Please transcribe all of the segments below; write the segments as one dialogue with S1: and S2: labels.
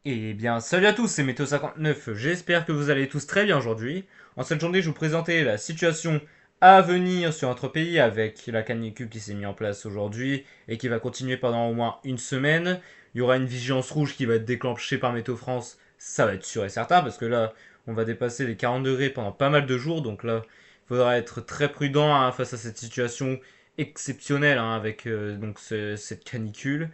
S1: Eh bien, salut à tous, c'est Météo59. J'espère que vous allez tous très bien aujourd'hui. En cette journée, je vous présentais la situation à venir sur notre pays avec la canicule qui s'est mise en place aujourd'hui et qui va continuer pendant au moins une semaine. Il y aura une vigilance rouge qui va être déclenchée par Météo France, ça va être sûr et certain parce que là, on va dépasser les 40 degrés pendant pas mal de jours. Donc là, il faudra être très prudent face à cette situation exceptionnelle avec cette canicule.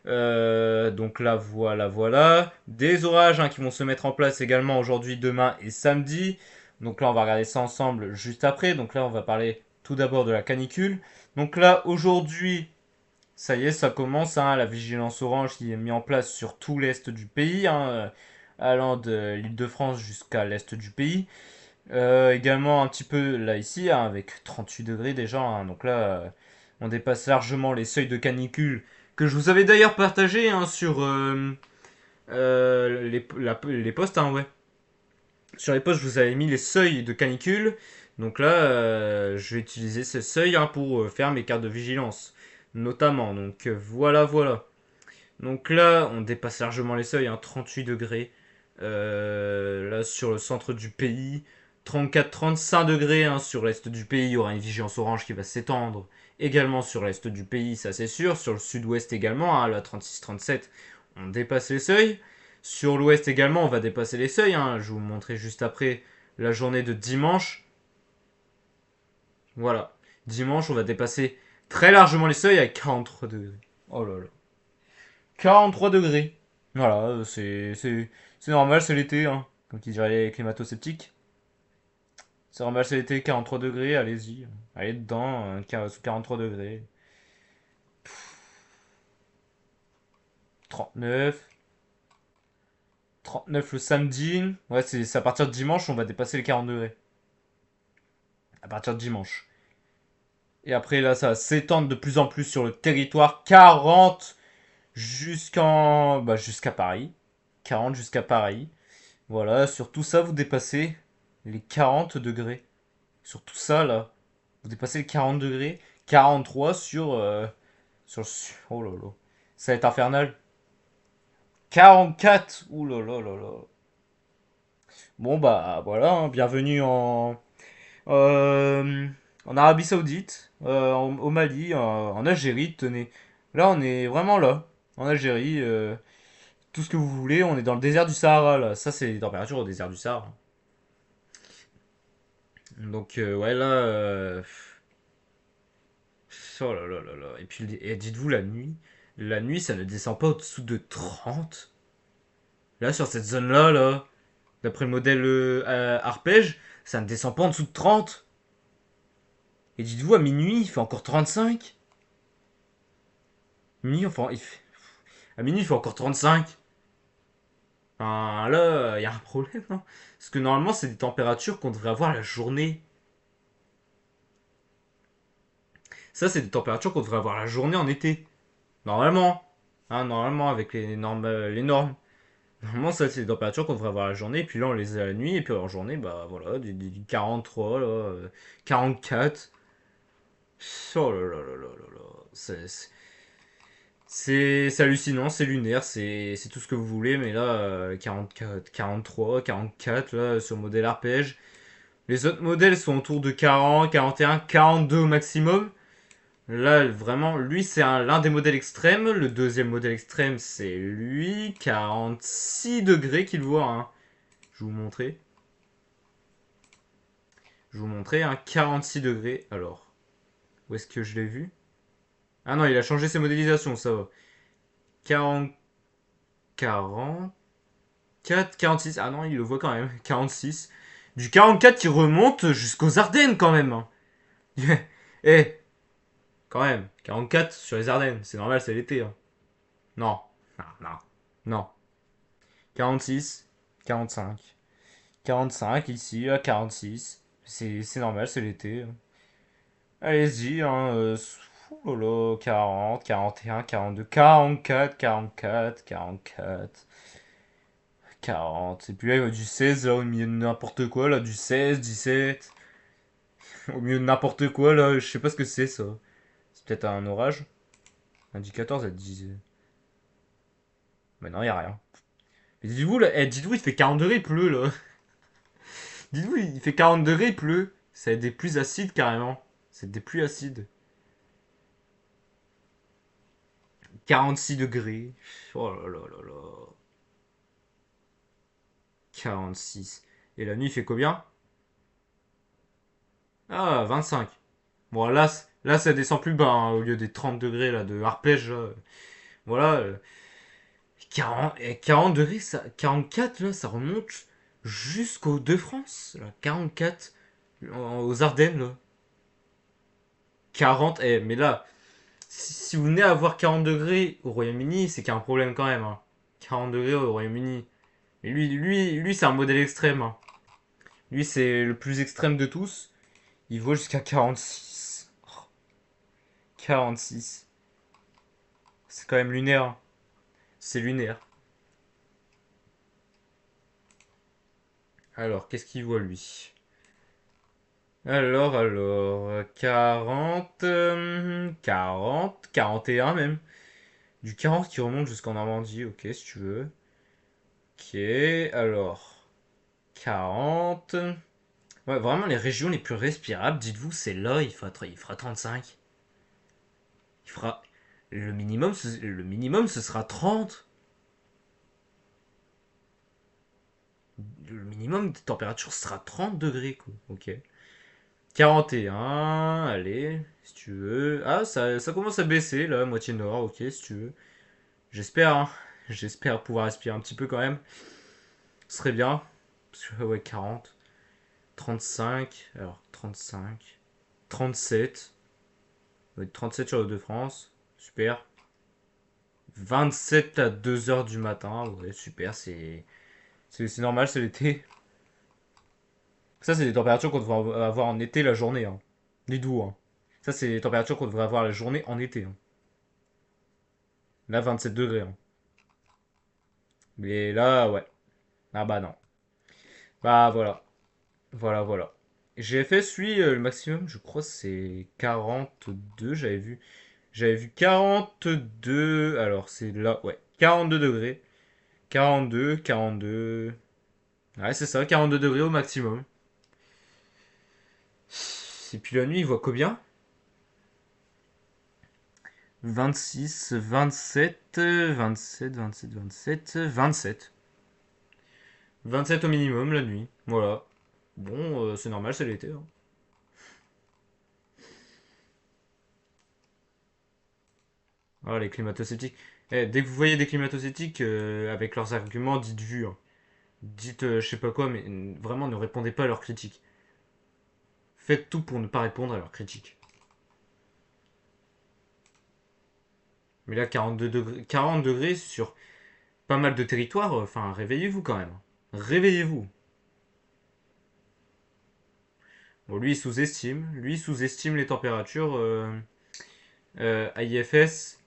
S1: Donc là, voilà. Des orages qui vont se mettre en place également aujourd'hui, demain et samedi. Donc là, on va regarder ça ensemble juste après. Donc là, on va parler tout d'abord de la canicule. Donc là, aujourd'hui, ça y est, ça commence. La vigilance orange qui est mise en place sur tout l'est du pays, allant de l'Île-de-France jusqu'à l'est du pays. Également un petit peu là ici, avec 38 degrés déjà. Donc là, on dépasse largement les seuils de canicule que je vous avais d'ailleurs partagé sur les posts, ouais. Sur les posts, je vous avais mis les seuils de canicule. Donc là, je vais utiliser ces seuils pour faire mes cartes de vigilance, notamment. Donc voilà. Donc là, on dépasse largement les seuils, 38 degrés. Là, sur le centre du pays, 34-35 degrés sur l'est du pays. Il y aura une vigilance orange qui va s'étendre également sur l'est du pays, ça c'est sûr. Sur le sud-ouest également, là 36-37, on dépasse les seuils. Sur l'ouest également, on va dépasser les seuils. Je vais vous montrer juste après la journée de dimanche. Voilà. Dimanche, on va dépasser très largement les seuils avec 43 degrés. Oh là là. 43 degrés. Voilà, c'est normal, c'est l'été, comme qui diraient les climato-sceptiques. C'est normal, c'est l'été, 43 degrés, allez-y. Allez dedans, sous 43 degrés. 39. 39 le samedi. Ouais, c'est à partir de dimanche, on va dépasser les 40 degrés. À partir de dimanche. Et après, là, ça va s'étendre de plus en plus sur le territoire. 40 jusqu'à Paris. 40 jusqu'à Paris. Voilà, sur tout ça, vous dépassez les 40 degrés. Sur tout ça, là, vous dépassez les 40 degrés. 43 oh là là. Ça va être infernal. 44. Ouh là là là là. Bon, bah voilà, bienvenue euh, en Arabie Saoudite, au Mali, en Algérie, tenez. Là, on est vraiment là, en Algérie. Tout ce que vous voulez, on est dans le désert du Sahara, là. Ça, c'est les températures au désert du Sahara. Donc, ouais, là. Oh là là là là. Et puis, dites-vous, la nuit. La nuit, ça ne descend pas au-dessous de 30. Là, sur cette zone-là, là, d'après le modèle arpège, ça ne descend pas en dessous de 30. Et dites-vous, à minuit, il fait encore 35. Minuit, enfin, à minuit, il fait encore 35. Enfin, là, il y a un problème, hein. Parce que normalement, c'est des températures qu'on devrait avoir la journée. Ça, c'est des températures qu'on devrait avoir la journée en été. Normalement. Normalement, avec les normes. Normalement, ça, c'est des températures qu'on devrait avoir la journée. Et puis là, on les a la nuit. Et puis en journée, bah voilà, du 43, là, 44. Oh là là là là là là. C'est hallucinant, c'est lunaire, c'est tout ce que vous voulez. Mais là, 44, 43, 44, là, sur le modèle arpège. Les autres modèles sont autour de 40, 41, 42 au maximum. Là, vraiment, lui, c'est l'un des modèles extrêmes. Le deuxième modèle extrême, c'est lui, 46 degrés qu'il voit. Je vais vous montrer. Je vais vous montrer, 46 degrés. Alors, où est-ce que je l'ai vu? Ah non, il a changé ses modélisations, ça va. 40, 44, 46. Ah non, il le voit quand même. 46. Du 44 qui remonte jusqu'aux Ardennes quand même. Eh, quand même. 44 sur les Ardennes. C'est normal, c'est l'été. Non. Non, non. Non. 46, 45. 45 ici, à 46. C'est normal, c'est l'été. Allez-y, oh là là, 40, 41, 42, 44, 44, 44, 40. Et puis là, il y a du 16 là, au milieu de n'importe quoi, là, du 16, 17. Au milieu de n'importe quoi, là, je sais pas ce que c'est ça. C'est peut-être un orage. Indicateur, ça dit. Mais non, il y a rien. Mais dites-vous, là, dites-vous, il fait 40 degrés, il pleut, là. Dites-vous, il fait 40 degrés, il pleut. C'est des pluies acides, carrément. C'est des pluies acides. 46 degrés. Oh là là là là. 46. Et la nuit, il fait combien? Ah, 25. Bon, là, ça descend plus bas, hein, au lieu des 30 degrés là, de arpège. Là. Voilà. 40 degrés, 44, là, ça remonte jusqu'aux Deux-France. Là, 44 aux Ardennes. Là. 40. Mais là, si vous venez à avoir 40 degrés au Royaume-Uni, c'est qu'il y a un problème quand même. Hein. 40 degrés au Royaume-Uni. Mais lui c'est un modèle extrême. Hein. Lui, c'est le plus extrême de tous. Il vaut jusqu'à 46. 46. C'est quand même lunaire. Hein. C'est lunaire. Alors, qu'est-ce qu'il voit lui? Alors, 40, 40, 41 même. Du 40 qui remonte jusqu'en Normandie, ok, si tu veux. Ok, alors, 40. Ouais, vraiment les régions les plus respirables, dites-vous, c'est là, il fera 35. Il fera. Le minimum, ce sera 30. Le minimum de température sera 30 degrés, quoi. Ok. 41, allez, si tu veux. Ah, ça commence à baisser, là, moitié nord, ok, si tu veux. J'espère, hein. J'espère pouvoir respirer un petit peu quand même. Ce serait bien. Parce que, ouais, 40, 35, alors 35, 37. Ouais, 37 sur le de France. Super. 27 à 2 heures du matin. Ouais, super, c'est normal, c'est l'été. Ça, c'est des températures qu'on devrait avoir en été la journée. Hein. Dites-vous. Hein. Ça, c'est les températures qu'on devrait avoir la journée en été. Hein. Là, 27 degrés. Hein. Mais là, ouais. Ah bah non. Bah voilà. Voilà, voilà. GFS, lui, le maximum, je crois, c'est 42. J'avais vu 42. Alors, c'est là, ouais. 42 degrés. 42, 42. Ouais, c'est ça, 42 degrés au maximum. Et puis la nuit, il voit combien? 26, 27, 27, 27, 27, 27. 27 au minimum la nuit. Voilà. Bon, c'est normal, c'est l'été. Hein. Ah, les climato-sceptiques. Dès que vous voyez des climato-sceptiques avec leurs arguments, dites vu. Hein. Dites je sais pas quoi, mais vraiment ne répondez pas à leurs critiques. Faites tout pour ne pas répondre à leurs critiques. Mais là, 42 degrés, 40 degrés sur pas mal de territoires, enfin, réveillez-vous quand même. Réveillez-vous. Bon, lui, il sous-estime les températures. À IFS,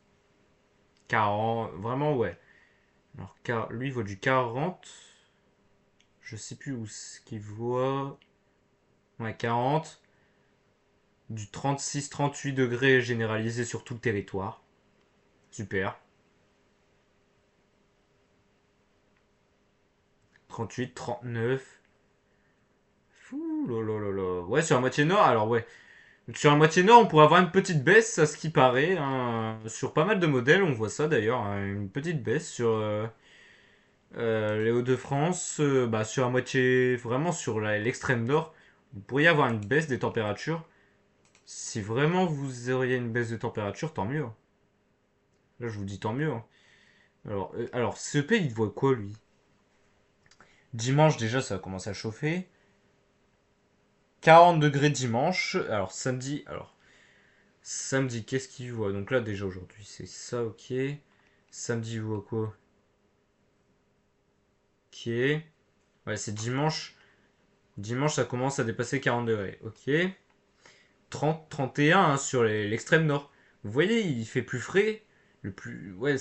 S1: 40, vraiment, ouais. Alors, lui, il vaut du 40. Je sais plus où ce qu'il voit. Ouais, 40. Du 36-38 degrés généralisé sur tout le territoire. Super. 38, 39. Fou, lolololo. Ouais, sur la moitié nord, alors ouais. Sur la moitié nord, on pourrait avoir une petite baisse, à ce qui paraît. Hein. Sur pas mal de modèles, on voit ça d'ailleurs. Hein. Une petite baisse sur les Hauts-de-France. Bah, sur la moitié, vraiment sur l'extrême nord, vous pourriez avoir une baisse des températures. Si vraiment vous auriez une baisse de température, tant mieux. Hein. Là, je vous dis tant mieux. Hein. Alors CEP, il voit quoi, lui? Dimanche, déjà, ça va commencer à chauffer. 40 degrés dimanche. Alors samedi, qu'est-ce qu'il voit? Donc là, déjà aujourd'hui, c'est ça, ok. Samedi, il voit quoi? Ok. Ouais, c'est dimanche. Dimanche, ça commence à dépasser 40 degrés. Ok. 30, 31 hein, sur l'extrême nord. Vous voyez, il fait plus frais. Le plus. Ouais,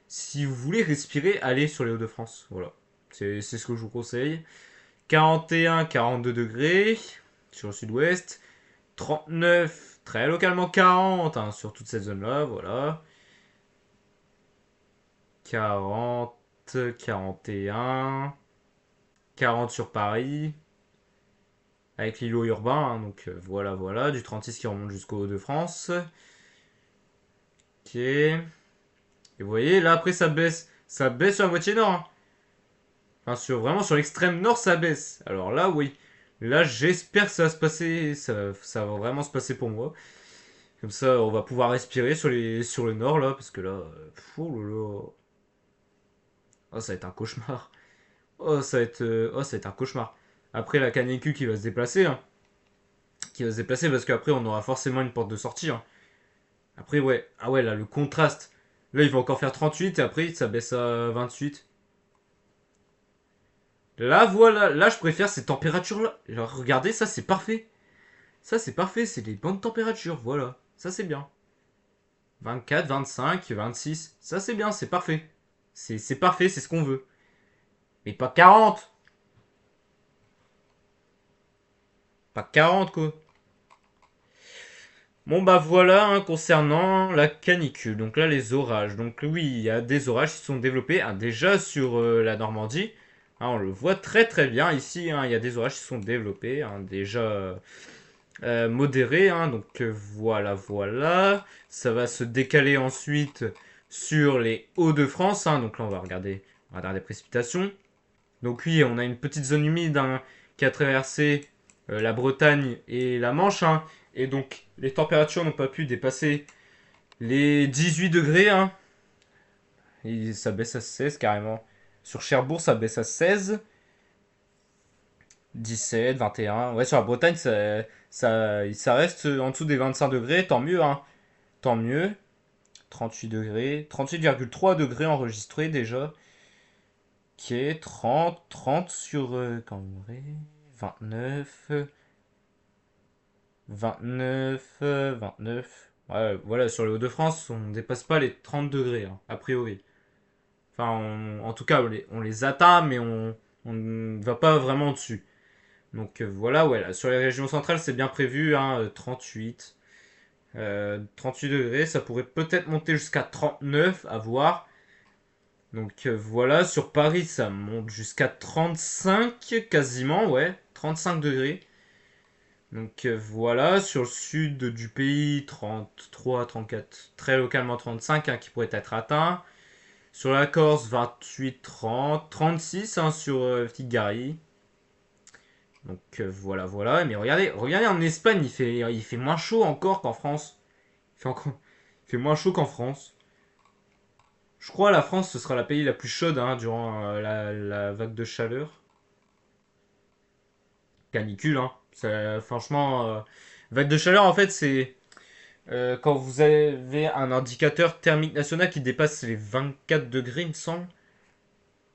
S1: si vous voulez respirer, allez sur les Hauts-de-France. Voilà. C'est ce que je vous conseille. 41, 42 degrés sur le sud-ouest. 39, très localement 40 hein, sur toute cette zone-là. Voilà. 40. 41, 40 sur Paris, avec l'îlot urbain, hein, donc voilà, voilà, du 36 qui remonte jusqu'au Hauts-de-France. Ok. Et vous voyez, là après ça baisse sur la moitié nord, hein. Enfin, vraiment sur l'extrême nord, ça baisse. Alors là, oui. Là, j'espère que ça va se passer, ça va vraiment se passer pour moi. Comme ça, on va pouvoir respirer sur le nord, là, parce que là, oh là là. Oh, ça va être un cauchemar. Oh, ça va être un cauchemar. Après, la canicule qui va se déplacer, hein. Qui va se déplacer parce qu'après, on aura forcément une porte de sortie, hein. Après, ouais. Ah ouais, là, le contraste. Là, il va encore faire 38 et après, ça baisse à 28. Là, voilà. Là, je préfère ces températures-là. Alors, regardez, ça, c'est parfait. Ça, c'est parfait. C'est les bonnes températures. Voilà. Ça, c'est bien. 24, 25, 26. Ça, c'est bien. C'est parfait. C'est parfait. C'est ce qu'on veut. Mais pas 40. Pas 40, quoi. Bon bah voilà, hein, concernant la canicule, donc là les orages. Donc oui, il y a des orages qui sont développés, hein, déjà sur la Normandie. Hein, on le voit très très bien ici, hein, il y a des orages qui sont développés, hein, déjà modérés. Hein, donc voilà, voilà. Ça va se décaler ensuite sur les Hauts-de-France. Hein, donc là on va regarder les précipitations. Donc oui, on a une petite zone humide, hein, qui a traversé la Bretagne et la Manche. Hein, et donc les températures n'ont pas pu dépasser les 18 degrés. Hein, et ça baisse à 16 carrément. Sur Cherbourg, ça baisse à 16, 17, 21. Ouais, sur la Bretagne, ça reste en dessous des 25 degrés. Tant mieux, hein. Tant mieux. 38 degrés. 38,3 degrés enregistrés déjà. Ok, 30 sur Cambrai. 29. 29, 29. Ouais, voilà, sur les Hauts-de-France, on ne dépasse pas les 30 degrés, hein, a priori. Enfin, en tout cas, on les atteint, mais on ne va pas vraiment dessus. Donc voilà, ouais, là, sur les régions centrales, c'est bien prévu, hein, 38. 38 degrés, ça pourrait peut-être monter jusqu'à 39, à voir. Donc voilà, sur Paris, ça monte jusqu'à 35, quasiment, ouais, 35 degrés. Donc voilà, sur le sud du pays, 33, 34, très localement 35, hein, qui pourrait être atteint. Sur la Corse, 28, 30, 36, hein, sur Petite Gary. Donc voilà, voilà. Mais regardez en Espagne, il fait moins chaud encore qu'en France. Il fait moins chaud qu'en France. Je crois la France, ce sera la pays la plus chaude, hein, durant la vague de chaleur. Canicule, hein. Franchement, vague de chaleur, en fait, c'est quand vous avez un indicateur thermique national qui dépasse les 24 degrés, il me semble.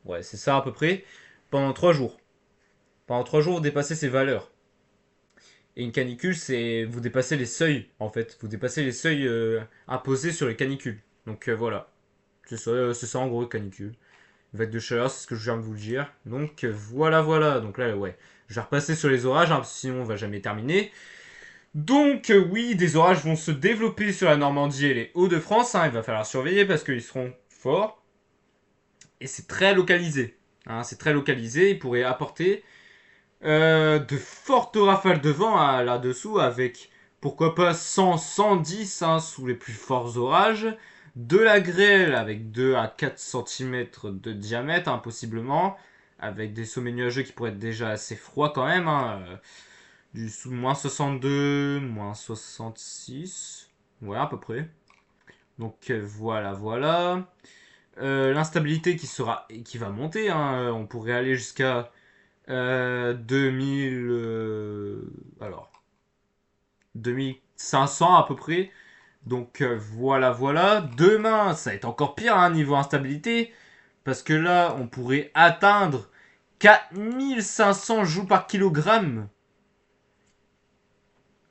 S1: Ouais, c'est ça à peu près. Pendant 3 jours. Pendant 3 jours, vous dépassez ces valeurs. Et une canicule, c'est vous dépassez les seuils, en fait. Vous dépassez les seuils imposés sur les canicules. Donc voilà. C'est ça en gros, canicule. Vague de chaleur, c'est ce que je viens de vous le dire. Donc voilà, voilà. Donc là, ouais. Je vais repasser sur les orages, hein, sinon on va jamais terminer. Donc oui, des orages vont se développer sur la Normandie et les Hauts-de-France. Hein, il va falloir surveiller parce qu'ils seront forts. Et c'est très localisé. Hein, c'est très localisé. Il pourrait apporter de fortes rafales de vent là-dessous avec pourquoi pas 100, 110, hein, sous les plus forts orages. De la grêle avec 2 à 4 cm de diamètre, hein, possiblement. Avec des sommets nuageux qui pourraient être déjà assez froids quand même. Hein, du sous moins 62, moins 66. Ouais, à peu près. Donc voilà, voilà. L'instabilité qui va monter. Hein, on pourrait aller jusqu'à 2000. Alors, 2500 à peu près. Donc voilà, voilà. Demain, ça va être encore pire, hein, niveau instabilité. Parce que là, on pourrait atteindre 4500 joules par kilogramme.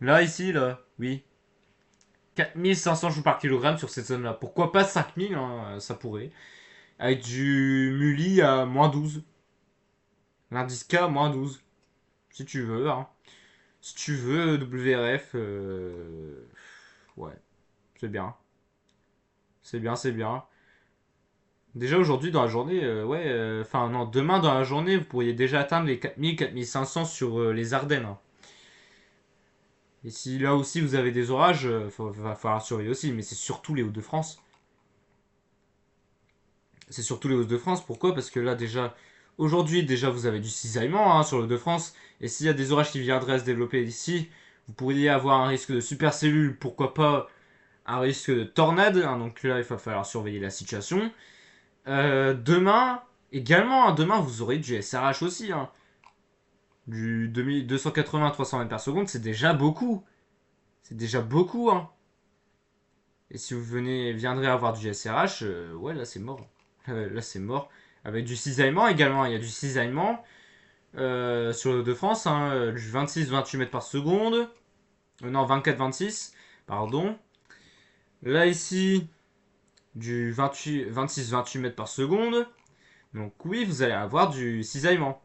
S1: Là, ici, là, oui. 4500 joules par kilogramme sur cette zone-là. Pourquoi pas 5000, hein, ça pourrait. Avec du Muli à -12. L'indice K à -12. Si tu veux, hein. Si tu veux, WRF, ouais, c'est bien. C'est bien, c'est bien. Déjà aujourd'hui dans la journée, enfin non, demain dans la journée, vous pourriez déjà atteindre les 4000-4500 sur les Ardennes, hein. Et si là aussi vous avez des orages, va falloir surveiller aussi, mais c'est surtout les Hauts-de-France. C'est surtout les Hauts-de-France, pourquoi? Parce que là déjà, aujourd'hui déjà vous avez du cisaillement, hein, sur les Hauts-de-France, et s'il y a des orages qui viendraient à se développer ici, vous pourriez avoir un risque de supercellule, pourquoi pas un risque de tornade, hein, donc là il va falloir surveiller la situation. Demain, également, hein, demain vous aurez du SRH aussi, hein. Du 280-300 mètres par seconde, c'est déjà beaucoup. C'est déjà beaucoup, hein. Et si vous viendrez avoir du SRH, ouais, là c'est mort. Là c'est mort. Avec du cisaillement également, il y a du cisaillement sur le de France, hein, du 26-28 mètres par seconde. Non, 24-26, pardon. Là ici, du 26-28 mètres par seconde. Donc oui, vous allez avoir du cisaillement.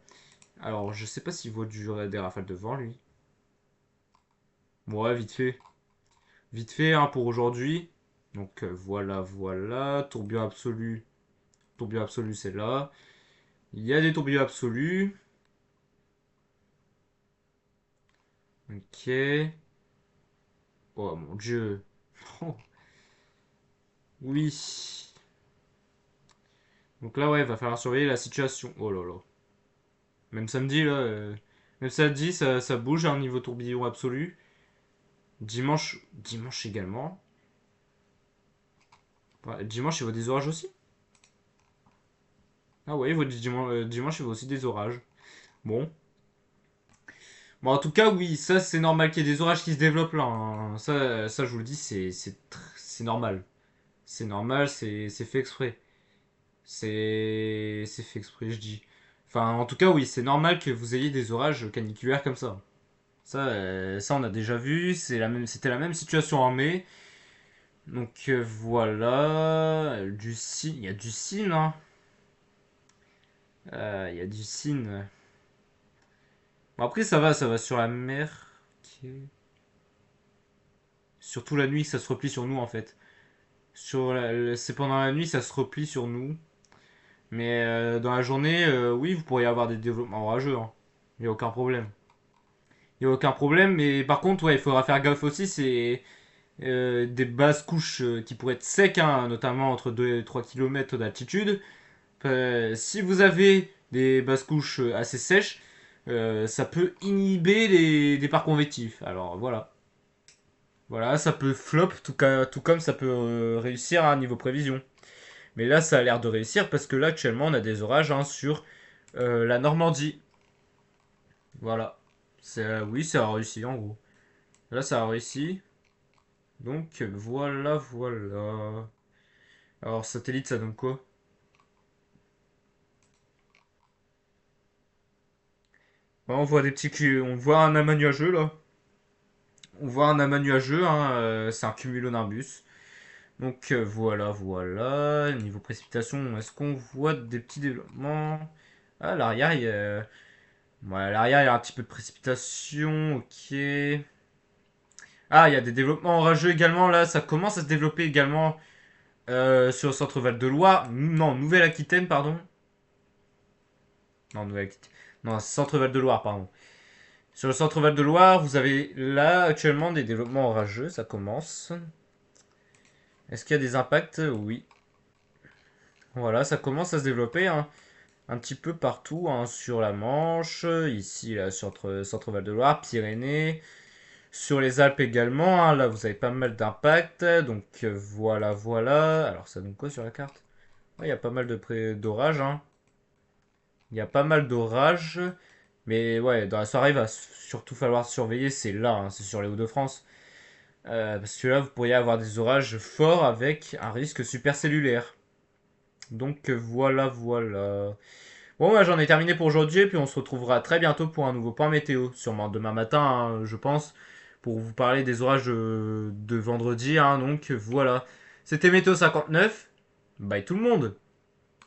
S1: Alors, je sais pas s'il vaut des rafales de vent, lui. Ouais, vite fait. Vite fait, hein, pour aujourd'hui. Donc voilà, voilà. Tourbillon absolu. Tourbillon absolu, c'est là. Il y a des tourbillons absolus. Ok. Oh mon dieu. Oh, oui. Donc là, ouais, il va falloir surveiller la situation. Oh là là. Même samedi, là. Même samedi, ça bouge à un niveau tourbillon absolu. Dimanche également. Ouais, dimanche, il vaut des orages aussi. Ah ouais, il vaut dimanche, il vaut aussi des orages. Bon. Bon, en tout cas, oui, ça, c'est normal qu'il y ait des orages qui se développent là, hein. Ça, je vous le dis, c'est normal. C'est normal, c'est fait exprès. C'est fait exprès, je dis. Enfin, en tout cas, oui, c'est normal que vous ayez des orages caniculaires comme ça. Ça on a déjà vu. C'était la même situation en mai. Donc voilà, il y a du cygne, hein. Il y a du cygne. Bon, après, ça va sur la mer. Ok. Surtout la nuit, ça se replie sur nous en fait. C'est pendant la nuit, ça se replie sur nous. Mais dans la journée, oui, vous pourriez avoir des développements orageux, hein. Il n'y a aucun problème. Il n'y a aucun problème, mais par contre, ouais, il faudra faire gaffe aussi, c'est des basses couches qui pourraient être secs, hein, notamment entre 2 et 3 km d'altitude. Si vous avez des basses couches assez sèches, ça peut inhiber les parcs convectifs. Alors voilà. Voilà, ça peut flop, tout comme ça peut réussir à niveau prévision. Mais là, ça a l'air de réussir parce que là, actuellement, on a des orages, hein, sur la Normandie. Voilà. Oui, ça a réussi en gros. Là, ça a réussi. Donc, voilà, voilà. Alors, satellite, ça donne quoi? Ouais, on voit on voit un amas nuageux là. On voit un amas nuageux, hein, c'est un cumulonimbus. Donc voilà, voilà. Niveau précipitation, est-ce qu'on voit des petits développements? Ah, à l'arrière, ouais, à l'arrière, il y a un petit peu de précipitation. Ok. Ah, il y a des développements orageux également. Là, ça commence à se développer également sur le centre Val-de-Loire. Non, Nouvelle-Aquitaine, pardon. Non, Nouvelle-Aquitaine. Non, centre Val-de-Loire, pardon. Sur le centre Val-de-Loire, vous avez là actuellement des développements orageux. Ça commence. Est-ce qu'il y a des impacts? Oui. Voilà, ça commence à se développer, hein, un petit peu partout, hein, sur la Manche, ici, là, sur centre Val-de-Loire, Pyrénées, sur les Alpes également, hein, là, vous avez pas mal d'impacts. Donc voilà, voilà. Alors, ça donne quoi sur la carte? Ouais, il y a pas mal d'orages, hein. Il y a pas mal d'orages. Mais ouais, dans la soirée, il va surtout falloir surveiller, c'est là, hein, c'est sur les Hauts-de-France. Parce que là, vous pourriez avoir des orages forts avec un risque supercellulaire. Donc voilà, voilà. Bon, moi j'en ai terminé pour aujourd'hui, et puis on se retrouvera très bientôt pour un nouveau point météo. Sûrement demain matin, hein, je pense, pour vous parler des orages de vendredi, hein. Donc voilà. C'était Météo 59. Bye tout le monde!